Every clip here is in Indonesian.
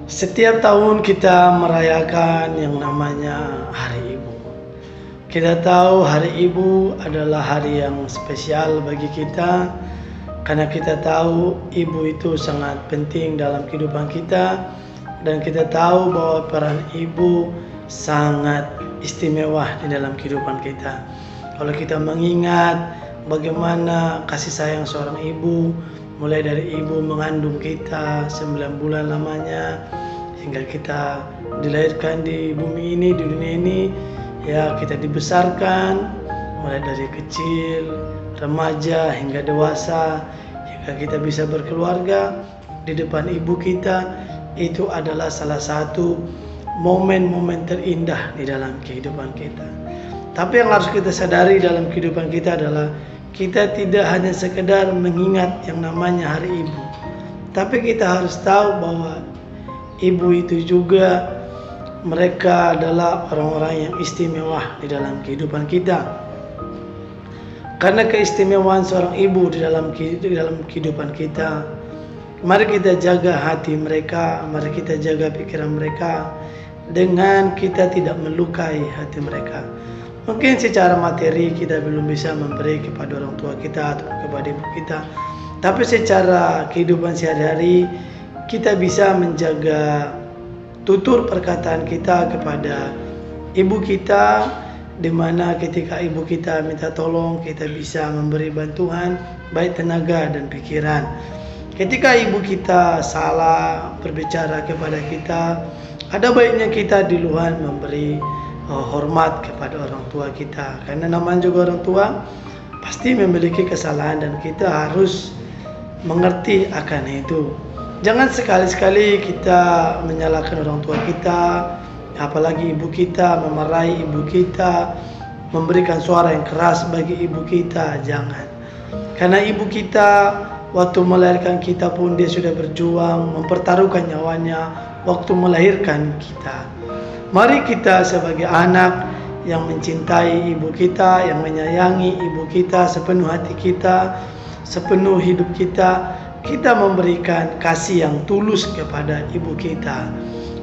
Setiap tahun kita merayakan yang namanya Hari Ibu. Kita tahu Hari Ibu adalah hari yang spesial bagi kita, karena kita tahu ibu itu sangat penting dalam kehidupan kita, dan kita tahu bahwa peran ibu sangat istimewa di dalam kehidupan kita. Kalau kita mengingat bagaimana kasih sayang seorang ibu, mulai dari ibu mengandung kita 9 bulan lamanya hingga kita dilahirkan di bumi ini, di dunia ini, ya, kita dibesarkan mulai dari kecil, remaja hingga dewasa, hingga kita bisa berkeluarga di depan ibu kita. Itu adalah salah satu momen-momen terindah di dalam kehidupan kita. Tapi yang harus kita sadari dalam kehidupan kita adalah kita tidak hanya sekedar mengingat yang namanya Hari Ibu, tapi kita harus tahu bahwa ibu itu juga mereka adalah orang-orang yang istimewa di dalam kehidupan kita. Karena keistimewaan seorang ibu di dalam kehidupan kita, mari kita jaga hati mereka, mari kita jaga pikiran mereka dengan kita tidak melukai hati mereka. Mungkin secara materi kita belum bisa memberi kepada orang tua kita atau kepada ibu kita, tapi secara kehidupan sehari-hari kita bisa menjaga tutur perkataan kita kepada ibu kita, di mana ketika ibu kita minta tolong kita bisa memberi bantuan baik tenaga dan pikiran. Ketika ibu kita salah berbicara kepada kita, ada baiknya kita di luar memberi hormat kepada orang tua kita, karena namanya juga orang tua pasti memiliki kesalahan dan kita harus mengerti akan itu. Jangan sekali-sekali kita menyalahkan orang tua kita, apalagi ibu kita, memarahi ibu kita, memberikan suara yang keras bagi ibu kita. Jangan, karena ibu kita waktu melahirkan kita pun dia sudah berjuang mempertaruhkan nyawanya waktu melahirkan kita. Mari kita sebagai anak yang mencintai ibu kita, yang menyayangi ibu kita sepenuh hati kita, sepenuh hidup kita, kita memberikan kasih yang tulus kepada ibu kita.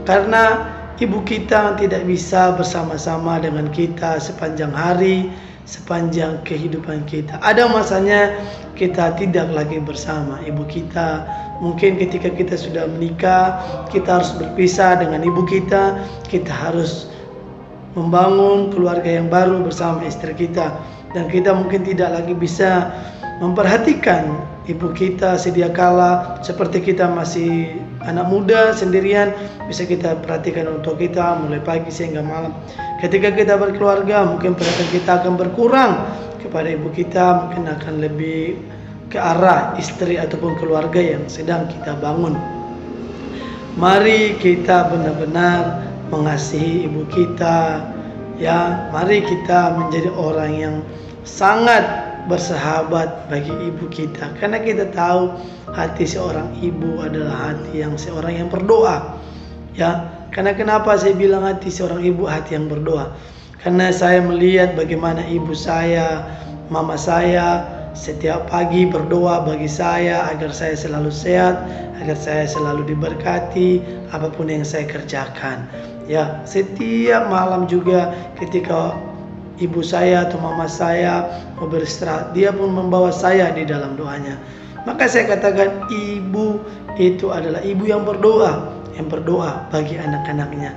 Karena ibu kita tidak bisa bersama-sama dengan kita sepanjang hari, sepanjang kehidupan kita. Ada masanya kita tidak lagi bersama ibu kita. Mungkin ketika kita sudah menikah, kita harus berpisah dengan ibu kita. Kita harus membangun keluarga yang baru bersama istri kita, dan kita mungkin tidak lagi bisa memperhatikan ibu kita sedia kala seperti kita masih anak muda sendirian. Bisa kita perhatikan orang tua kita mulai pagi sehingga malam. Ketika kita berkeluarga, mungkin perhatian kita akan berkurang kepada ibu kita, mungkin akan lebih ke arah istri ataupun keluarga yang sedang kita bangun. Mari kita benar-benar mengasihi ibu kita, ya. Mari kita menjadi orang yang sangat bersahabat bagi ibu kita, karena kita tahu hati seorang ibu adalah hati yang seorang yang berdoa, ya. Karena kenapa saya bilang hati seorang ibu hati yang berdoa? Karena saya melihat bagaimana ibu saya, mama saya setiap pagi berdoa bagi saya agar saya selalu sehat, agar saya selalu diberkati apapun yang saya kerjakan. Ya, setiap malam juga ketika ibu saya atau mama saya mau beristirahat, dia pun membawa saya di dalam doanya. Maka saya katakan ibu itu adalah ibu yang berdoa bagi anak-anaknya.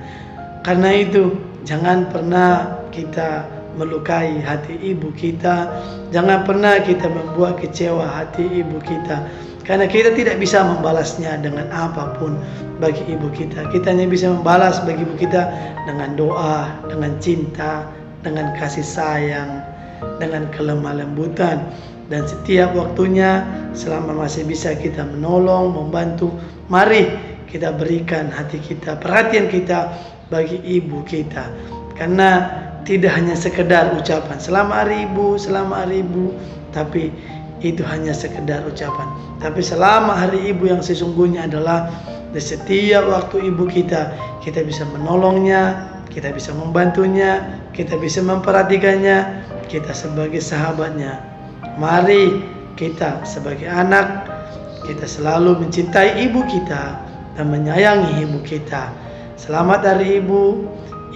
Karena itu jangan pernah kita melukai hati ibu kita, jangan pernah kita membuat kecewa hati ibu kita, karena kita tidak bisa membalasnya dengan apapun bagi ibu kita. Kita hanya bisa membalas bagi ibu kita dengan doa, dengan cinta, dengan kasih sayang, dengan kelemah lembutan. Dan setiap waktunya selama masih bisa kita menolong, membantu, mari kita berikan hati kita, perhatian kita bagi ibu kita. Karena tidak hanya sekedar ucapan selamat hari ibu, tapi itu hanya sekedar ucapan. Tapi selama hari ibu yang sesungguhnya adalah di setiap waktu ibu kita bisa menolongnya, kita bisa membantunya, kita bisa memperhatikannya, kita sebagai sahabatnya. Mari kita sebagai anak, kita selalu mencintai ibu kita dan menyayangi ibu kita. Selamat Hari Ibu.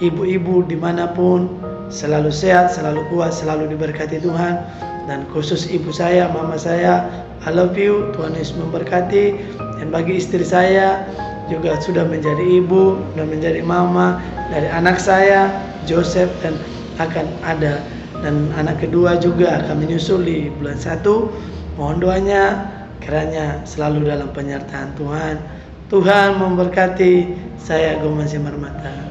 Ibu-ibu dimanapun selalu sehat, selalu kuat, selalu diberkati Tuhan. Dan khusus ibu saya, mama saya, I love you, Tuhan Yesus memberkati. Dan bagi istri saya juga sudah menjadi ibu dan menjadi mama dari anak saya, Joseph, dan akan ada. Dan anak kedua juga akan menyusul di bulan 1. Mohon doanya kiranya selalu dalam penyertaan Tuhan. Tuhan memberkati. Saya Gomas Marmata.